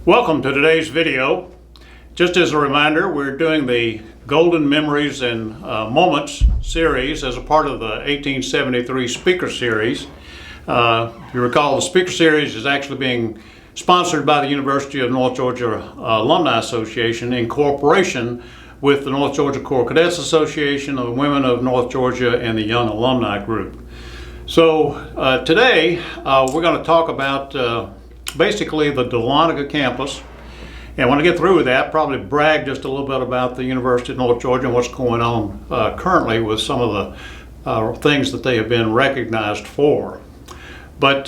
Welcome to today's video. Just as a reminder, we're doing the Golden Memories and Moments series as a part of the 1873 Speaker Series. If you recall, the Speaker Series is actually being sponsored by the University of North Georgia Alumni Association in cooperation with the North Georgia Corps Cadets Association, the Women of North Georgia, and the Young Alumni Group. So today we're going to talk about basically the Dahlonega Campus. And when I get through with that, probably brag just a little bit about the University of North Georgia and what's going on currently with some of the things that they have been recognized for. But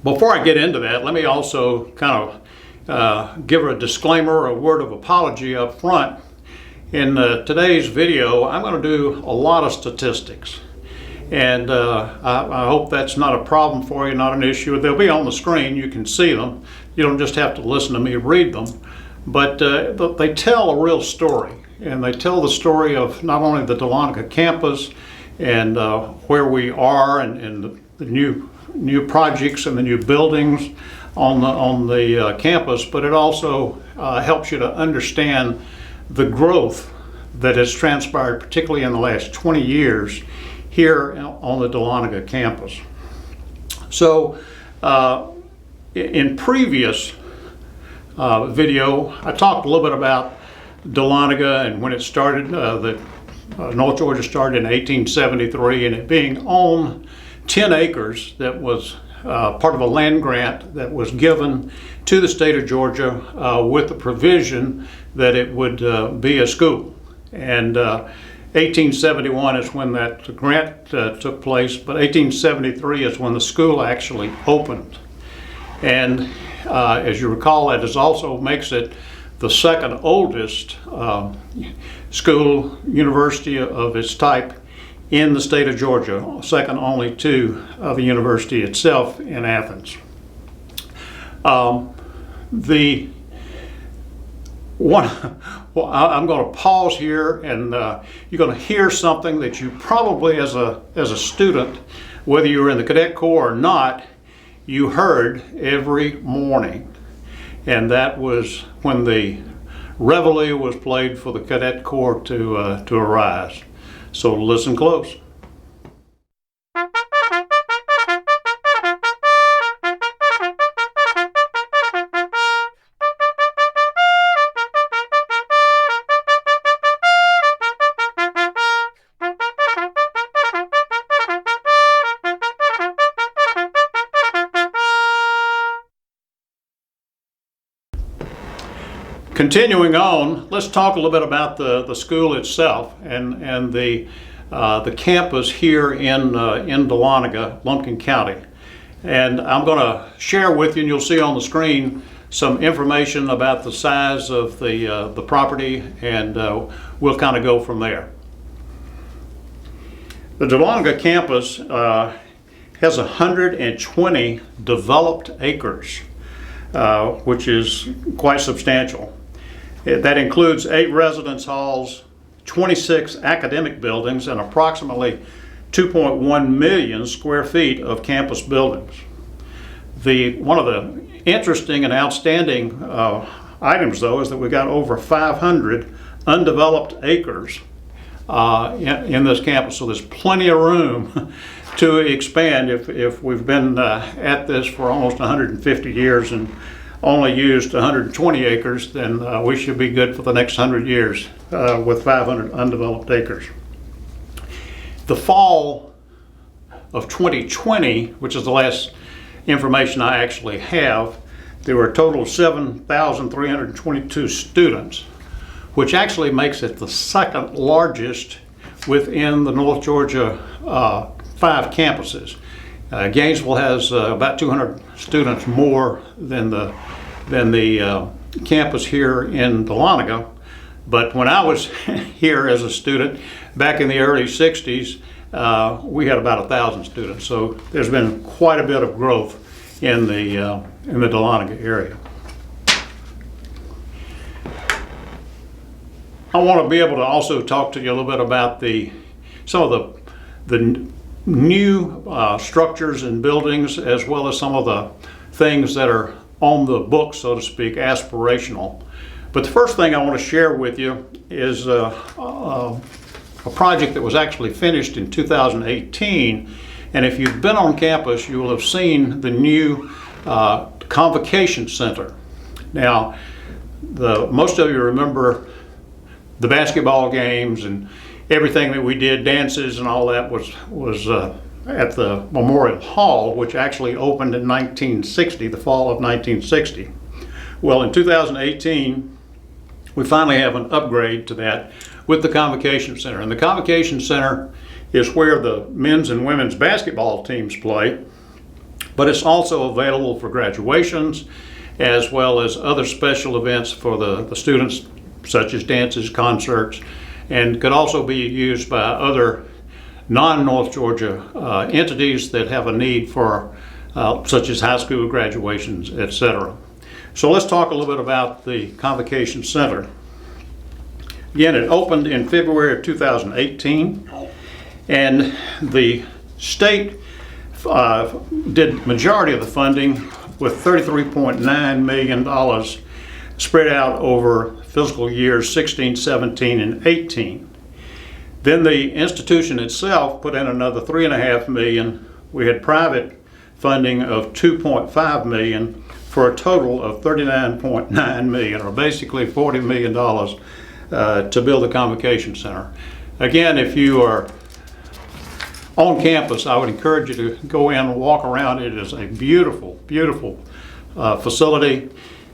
before I get into that, let me also kind of give a disclaimer, a word of apology up front. In today's video, I'm going to do a lot of statistics. And I hope that's not a problem for you, not an issue. They'll be on the screen, you can see them. You don't just have to listen to me read them. But they tell a real story. And they tell the story of not only the Dahlonega Campus and where we are and the new projects and the new buildings on the campus, but it also helps you to understand the growth that has transpired, particularly in the last 20 years, here on the Dahlonega campus. So in previous video, I talked a little bit about Dahlonega and when it started. North Georgia started in 1873, and it being on 10 acres that was part of a land grant that was given to the state of Georgia with the provision that it would be a school. And 1871 is when that grant took place, but 1873 is when the school actually opened. And as you recall, that is also makes it the second oldest school university of its type in the state of Georgia, second only to the university itself in Athens. I'm going to pause here, and you're going to hear something that you probably, as a student, whether you were in the Cadet Corps or not, you heard every morning, and that was when the reveille was played for the Cadet Corps to arise. So listen close. Continuing on, let's talk a little bit about the school itself and the campus here in Dahlonega, Lumpkin County. And I'm going to share with you, and you'll see on the screen, some information about the size of the property, and we'll kind of go from there. The Dahlonega campus has 120 developed acres, which is quite substantial. That includes 8 residence halls, 26 academic buildings, and approximately 2.1 million square feet of campus buildings. One of the interesting and outstanding items, though, is that we got over 500 undeveloped acres in this campus, so there's plenty of room to expand. If we've been at this for almost 150 years and only used 120 acres, then we should be good for the next 100 years with 500 undeveloped acres. The fall of 2020, which is the last information I actually have, there were a total of 7,322 students, which actually makes it the second largest within the North Georgia 5 campuses. Gainesville has about 200 students more than the campus here in Dahlonega. But when I was here as a student back in the early 60s, we had about 1,000 students. So there's been quite a bit of growth in the Dahlonega area. I want to be able to also talk to you a little bit about some of the new structures and buildings, as well as some of the things that are on the book, so to speak, aspirational. But the first thing I want to share with you is a project that was actually finished in 2018. And if you've been on campus, you will have seen the new Convocation Center. Now, most of you remember the basketball games and everything that we did, dances and all that was at the Memorial Hall, which actually opened in 1960, the fall of 1960. Well, in 2018, we finally have an upgrade to that with the Convocation Center. And the Convocation Center is where the men's and women's basketball teams play, but it's also available for graduations as well as other special events for the students, such as dances, concerts, and could also be used by other non-North Georgia entities that have a need for such as high school graduations, etc. So let's talk a little bit about the Convocation Center. Again, it opened in February of 2018, and the state did majority of the funding with $33.9 million spread out over fiscal years 16, 17, and 18. Then the institution itself put in another $3.5 million. We had private funding of $2.5 million for a total of $39.9 million, or basically $40 million to build the Convocation Center. Again, if you are on campus, I would encourage you to go in and walk around. It is a beautiful, beautiful facility.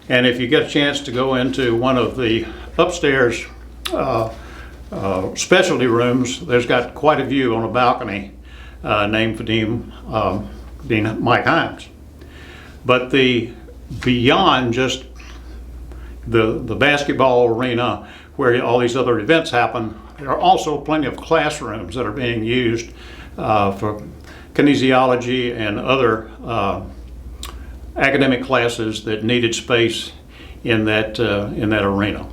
And if you get a chance to go into one of the upstairs specialty rooms, there's got quite a view on a balcony named for Dean Mike Hines. But beyond just the basketball arena where all these other events happen, there are also plenty of classrooms that are being used for kinesiology and other academic classes that needed space in that arena.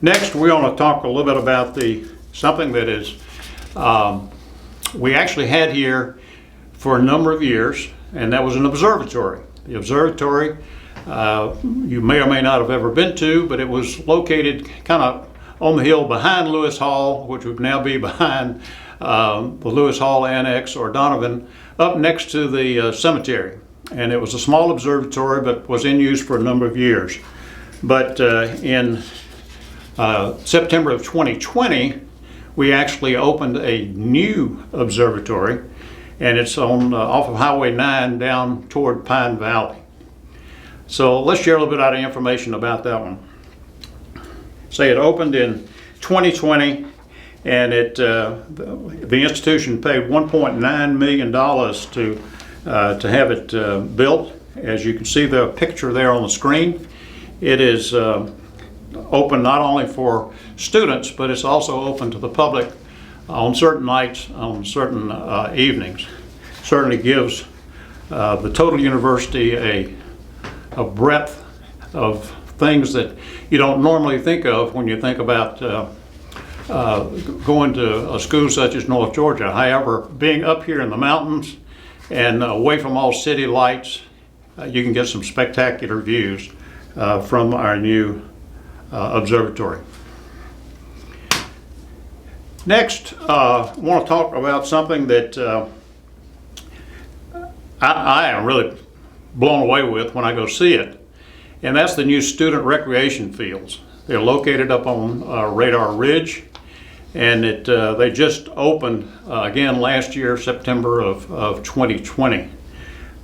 Next, we want to talk a little bit about something that is we actually had here for a number of years, and that was an observatory. The observatory you may or may not have ever been to, but it was located kind of on the hill behind Lewis Hall, which would now be behind the Lewis Hall Annex or Donovan, up next to the cemetery. And it was a small observatory, but was in use for a number of years. But in September of 2020, we actually opened a new observatory, and it's on off of Highway 9 down toward Pine Valley. So let's share a little bit of information about that one. Say it opened in 2020, and the institution paid $1.9 million to have it built. As you can see the picture there on the screen, it is open not only for students, but it's also open to the public on certain nights, on certain evenings. Certainly gives the total university a breadth of things that you don't normally think of when you think about going to a school such as North Georgia. However, being up here in the mountains and away from all city lights, you can get some spectacular views from our new observatory. Next, I want to talk about something that I am really blown away with when I go see it, and that's the new student recreation fields. They're located up on Radar Ridge, and they just opened again last year, September of 2020.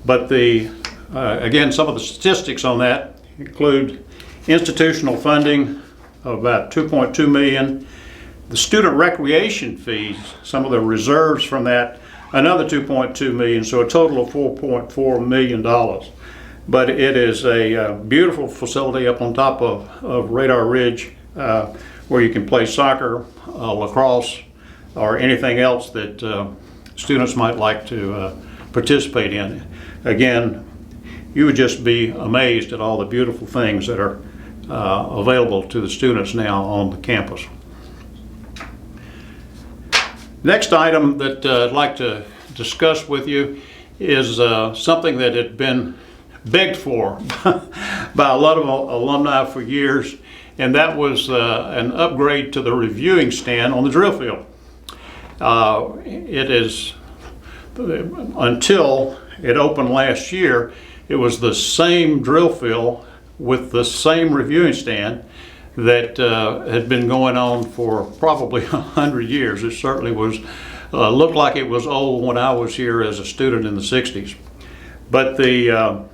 But again, some of the statistics on that include institutional funding of about $2.2 million. The student recreation fees, some of the reserves from that, another $2.2 million, so a total of $4.4 million. But it is a beautiful facility up on top of Radar Ridge where you can play soccer, lacrosse, or anything else that students might like to participate in. Again, you would just be amazed at all the beautiful things that are available to the students now on the campus. Next item that I'd like to discuss with you is something that had been begged for by a lot of alumni for years, and that was an upgrade to the reviewing stand on the drill field. It is, until it opened last year, it was the same drill field with the same reviewing stand that had been going on for probably 100 years. It certainly was looked like it was old when I was here as a student in the 60s. But as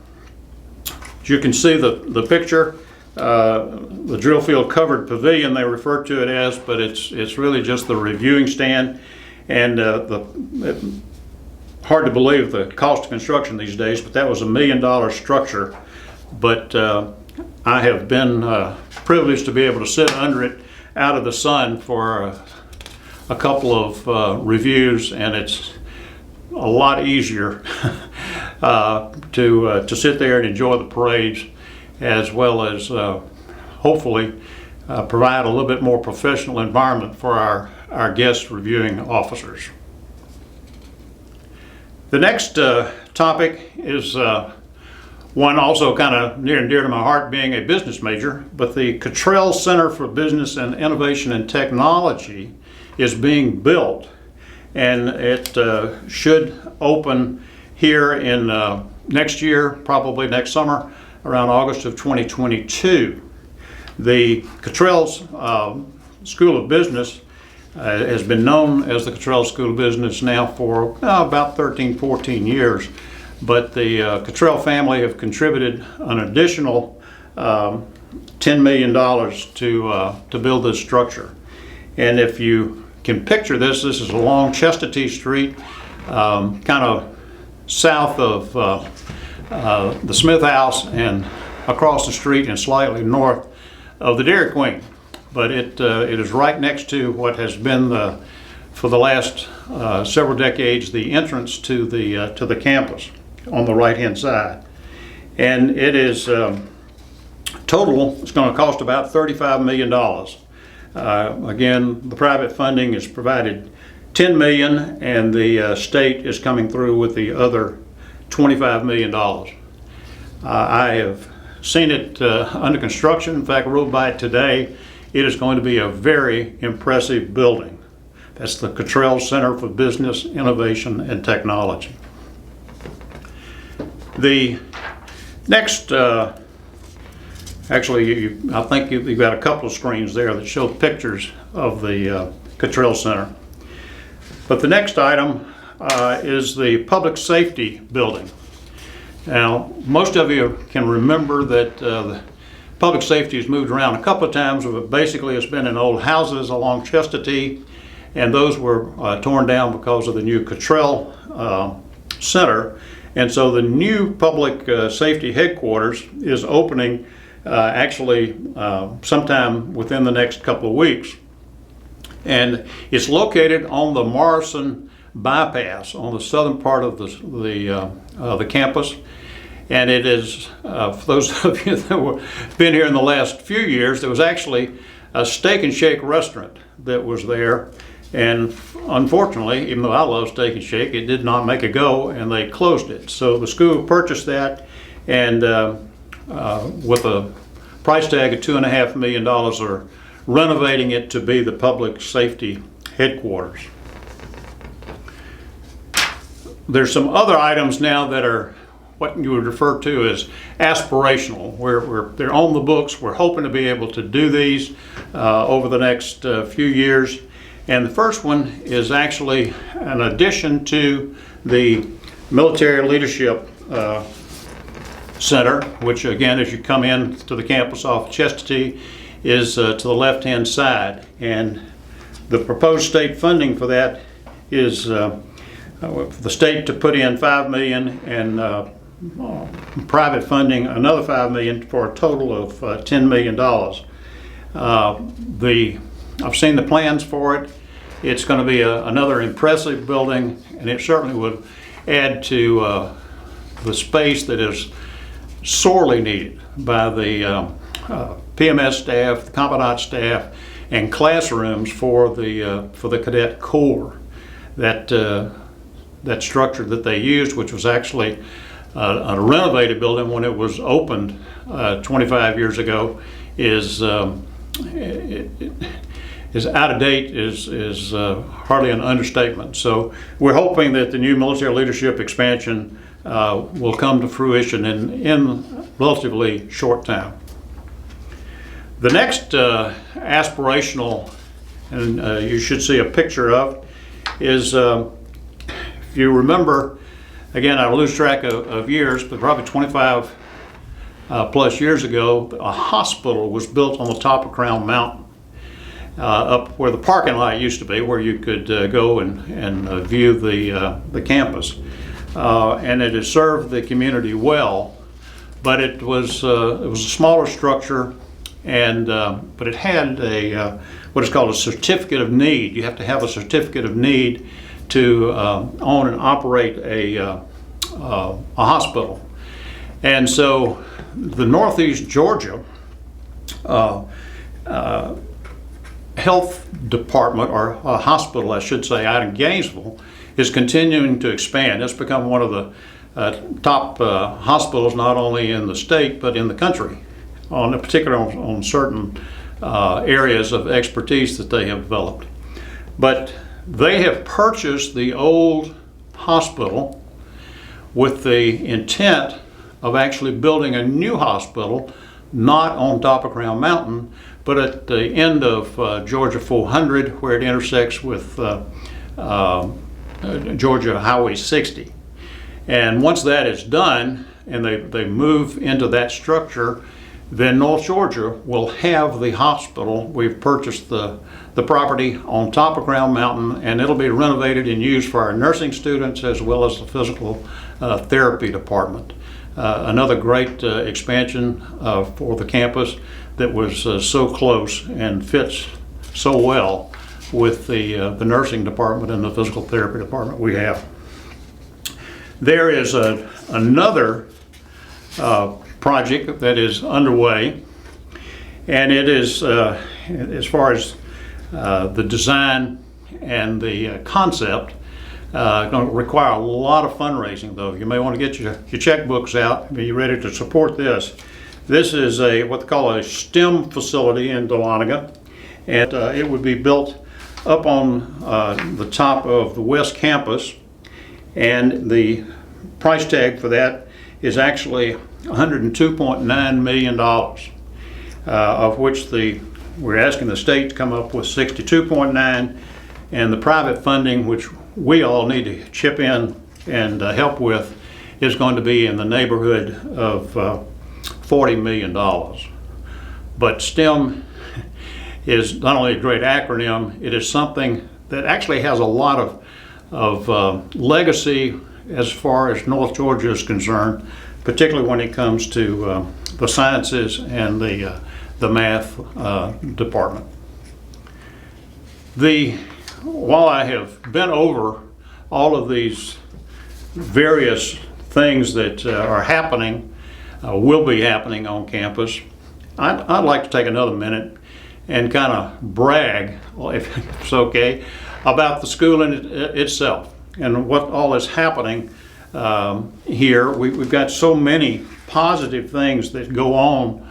you can see the picture, the drill field covered pavilion they refer to it as, but it's really just the reviewing stand. And hard to believe the cost of construction these days, but that was $1 million structure. But I have been privileged to be able to sit under it out of the sun for a couple of reviews, and it's a lot easier to sit there and enjoy the parades, as well as hopefully provide a little bit more professional environment for our guest reviewing officers. The next topic is one also kind of near and dear to my heart, being a business major, but the Cottrell Center for Business and Innovation and Technology is being built, and it should open here in next year, probably next summer, around August of 2022. The Cottrell's School of Business has been known as the Cottrell School of Business now for about 13, 14 years. But the Cottrell family have contributed an additional $10 million to build this structure. And if you can picture this is along Chestatee Street, kind of south of the Smith House and across the street and slightly north of the Dairy Queen. But it is right next to what has been for the last several decades the entrance to the campus on the right hand side. And it is total, it's going to cost about $35 million. Again, the private funding is provided $10 million, and the state is coming through with the other $25 million. I have seen it under construction. In fact, I rode by it today. It is going to be a very impressive building. That's the Cottrell Center for Business, Innovation, and Technology. The next, actually, I think you've got a couple of screens there that show pictures of the Cottrell Center. But the next item is the Public Safety Building. Now, most of you can remember that public safety has moved around a couple of times, but basically it's been in old houses along Chestatee, and those were torn down because of the new Cottrell Center. And so the new public safety headquarters is opening actually sometime within the next couple of weeks. And it's located on the Morrison bypass on the southern part of the campus. And it is, for those of you that have been here in the last few years, there was actually a Steak and Shake restaurant that was there. And unfortunately, even though I love Steak and Shake, it did not make a go, and they closed it. So the school purchased that, and with a price tag of $2.5 million, are renovating it to be the public safety headquarters. There's some other items now that are what you would refer to as aspirational, where they're on the books. We're hoping to be able to do these over the next few years. And the first one is actually an addition to the Military Leadership Center, which again, as you come in to the campus off Chestatee, is to the left-hand side. And the proposed state funding for that is for the state to put in $5 million and private funding another $5 million for a total of $10 million. I've seen the plans for it. It's going to be another impressive building, and it certainly would add to the space that is sorely needed by the PMS staff, the Commandant staff, and classrooms for the Cadet Corps. That that structure that they used, which was actually a renovated building when it was opened 25 years ago, is out of date is hardly an understatement. So we're hoping that the new military leadership expansion will come to fruition in relatively short time. The next aspirational, and you should see a picture of, is if you remember, again, I lose track of years, but probably 25 plus years ago, a hospital was built on the top of Crown Mountain, up where the parking lot used to be, where you could go and view the campus. And it has served the community well, but it was a smaller structure, and but it had what is called a certificate of need. You have to have a certificate of need to own and operate a hospital. And so the Northeast Georgia Health Department, or hospital I should say, out in Gainesville, is continuing to expand. It's become one of the top hospitals not only in the state but in the country, particularly on certain areas of expertise that they have developed. But they have purchased the old hospital with the intent of actually building a new hospital, not on top of Crown Mountain, but at the end of Georgia 400, where it intersects with Georgia Highway 60. And once that is done, and they move into that structure, then North Georgia will have the hospital. We've purchased the property on top of Crown Mountain, and it'll be renovated and used for our nursing students as well as the physical therapy department. Another great expansion for the campus that was so close and fits so well with the nursing department and the physical therapy department we have. There is another project that is underway, and it is, as far as the design and the concept, going to require a lot of fundraising, though. You may want to get your checkbooks out, be ready to support this. This is what they call a STEM facility in Dahlonega, and it would be built up on the top of the West Campus, and the price tag for that is actually $102.9 million, of which we're asking the state to come up with 62.9, and the private funding, which we all need to chip in and help with, is going to be in the neighborhood of $40 million. But STEM is not only a great acronym, it is something that actually has a lot of legacy as far as North Georgia is concerned, particularly when it comes to the sciences and the math department. While I have been over all of these various things that are happening, will be happening on campus, I'd like to take another minute and kind of brag, if it's okay, about the school itself and what all is happening here. We've got so many positive things that go on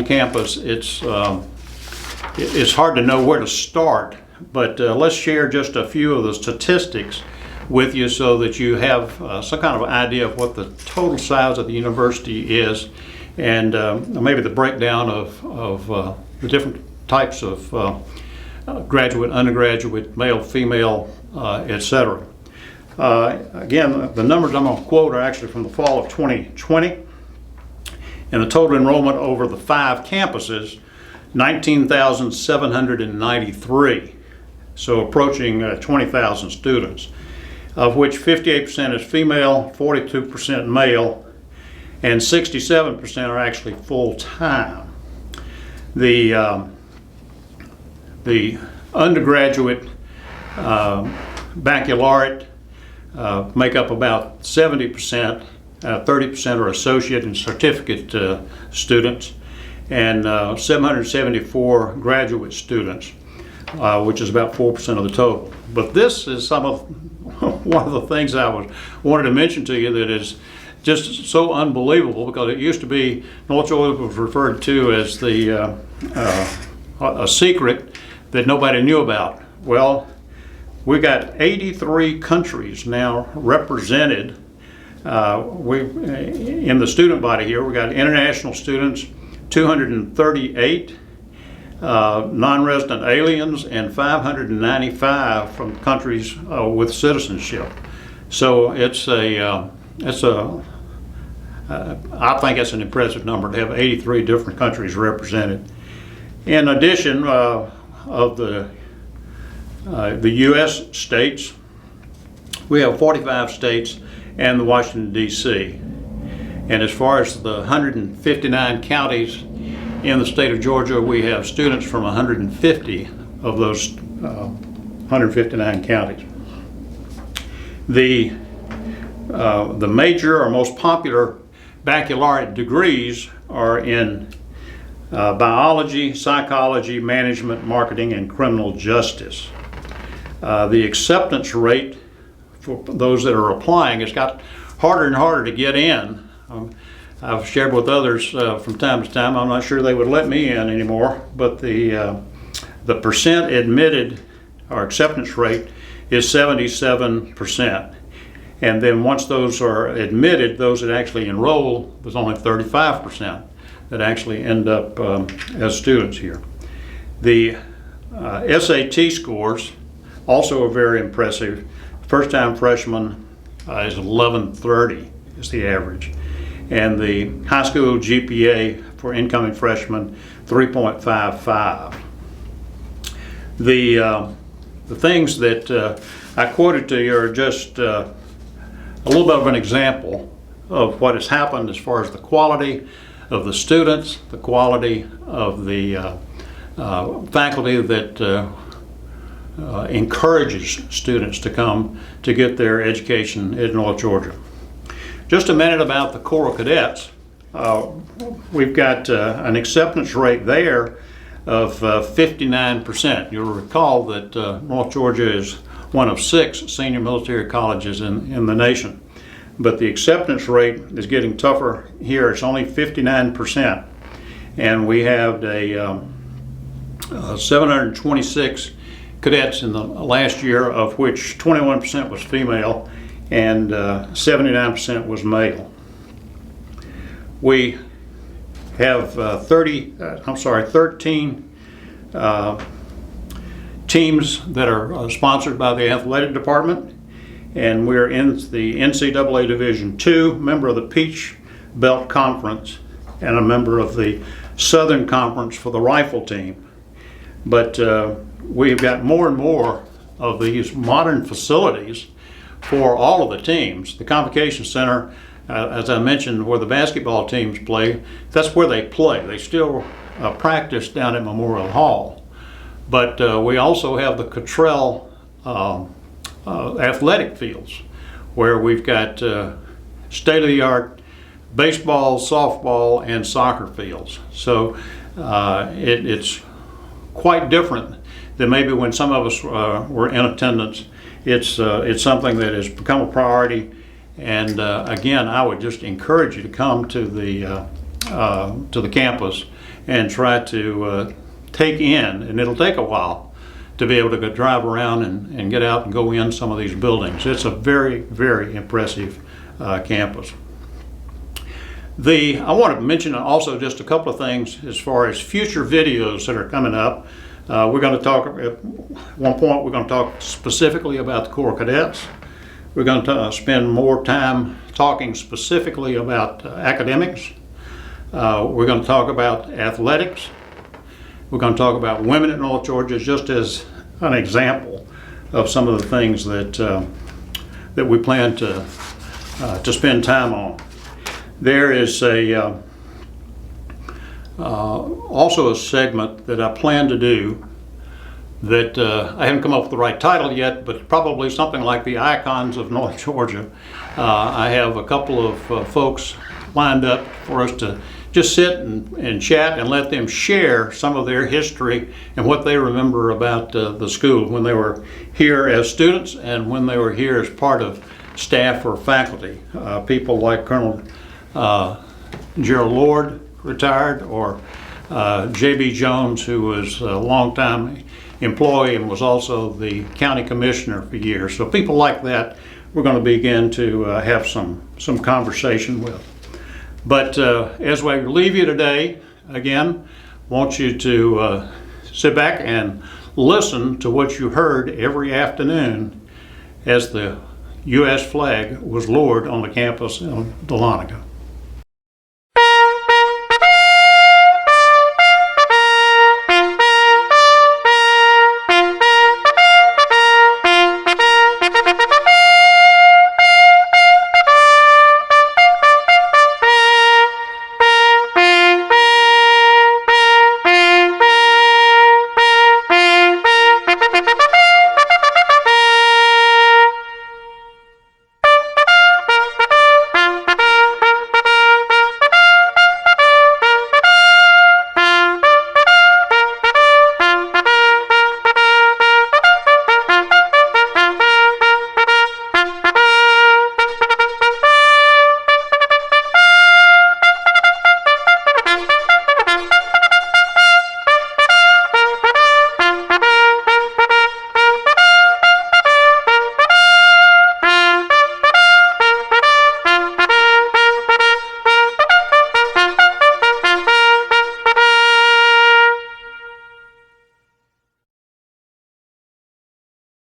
campus. It's hard to know where to start, but let's share just a few of the statistics with you so that you have some kind of idea of what the total size of the university is, and maybe the breakdown of the different types of graduate, undergraduate, male, female, etc. Again, the numbers I'm going to quote are actually from the fall of 2020, and the total enrollment over the 5 campuses, 19,793, so approaching 20,000 students, of which 58% is female, 42% male, and 67% are actually full-time. The undergraduate baccalaureate make up about 70%, 30% are associate and certificate students, and 774 graduate students, which is about 4% of the total. But this is some of one of the things I wanted to mention to you that is just so unbelievable, because it used to be North Georgia was referred to as the a secret that nobody knew about. Well, we got 83 countries now represented. In the student body here, we got international students, 238 non-resident aliens, and 595 from countries with citizenship. So I think it's an impressive number to have 83 different countries represented. In addition, of the U.S. states, we have 45 states and the Washington, D.C. And as far as the 159 counties in the state of Georgia, we have students from 150 of those 159 counties. The major or most popular baccalaureate degrees are in biology, psychology, management, marketing, and criminal justice. The acceptance rate for those that are applying has got harder and harder to get in. I've shared with others from time to time. I'm not sure they would let me in anymore, but the percent admitted or acceptance rate is 77%. And then once those are admitted, those that actually enroll, there's only 35% that actually end up as students here. The SAT scores also are very impressive. First-time freshman is 1130 is the average. And the high school GPA for incoming freshmen, 3.55. The things that I quoted to you are just a little bit of an example of what has happened as far as the quality of the students, the quality of the faculty that encourages students to come to get their education in North Georgia. Just a minute about the Choral Cadets. We've got an acceptance rate there of 59%. You'll recall that North Georgia is one of 6 senior military colleges in the nation. But the acceptance rate is getting tougher here. It's only 59%. And we have 726 cadets in the last year, of which 21% was female and 79% was male. We have 13 teams that are sponsored by the athletic department, and we're in the NCAA Division II, member of the Peach Belt Conference, and a member of the Southern Conference for the rifle team. But we've got more and more of these modern facilities for all of the teams. The Convocation Center, as I mentioned, where the basketball teams play, that's where they play. They still practice down at Memorial Hall. But we also have the Cottrell athletic fields, where we've got state-of-the-art baseball, softball, and soccer fields. So it's quite different than maybe when some of us were in attendance. It's something that has become a priority, and again, I would just encourage you to come to the campus and try to take in, and it'll take a while to be able to go drive around and get out and go in some of these buildings. It's a very, very impressive campus. I want to mention also just a couple of things as far as future videos that are coming up. We're going to talk, at one point, we're going to talk specifically about the Choral Cadets. We're going to spend more time talking specifically about academics. We're going to talk about athletics. We're going to talk about women at North Georgia, just as an example of some of the things that we plan to spend time on. There is also a segment that I plan to do that I haven't come up with the right title yet, but probably something like the Icons of North Georgia. I have a couple of folks lined up for us to just sit and chat and let them share some of their history and what they remember about the school when they were here as students and when they were here as part of staff or faculty. People like Colonel Gerald Lord, retired, or J.B. Jones, who was a longtime employee and was also the county commissioner for years. So people like that we're going to begin to have some conversation with. But as we leave you today, again, want you to sit back and listen to what you heard every afternoon as the U.S. flag was lowered on the campus of Dahlonega.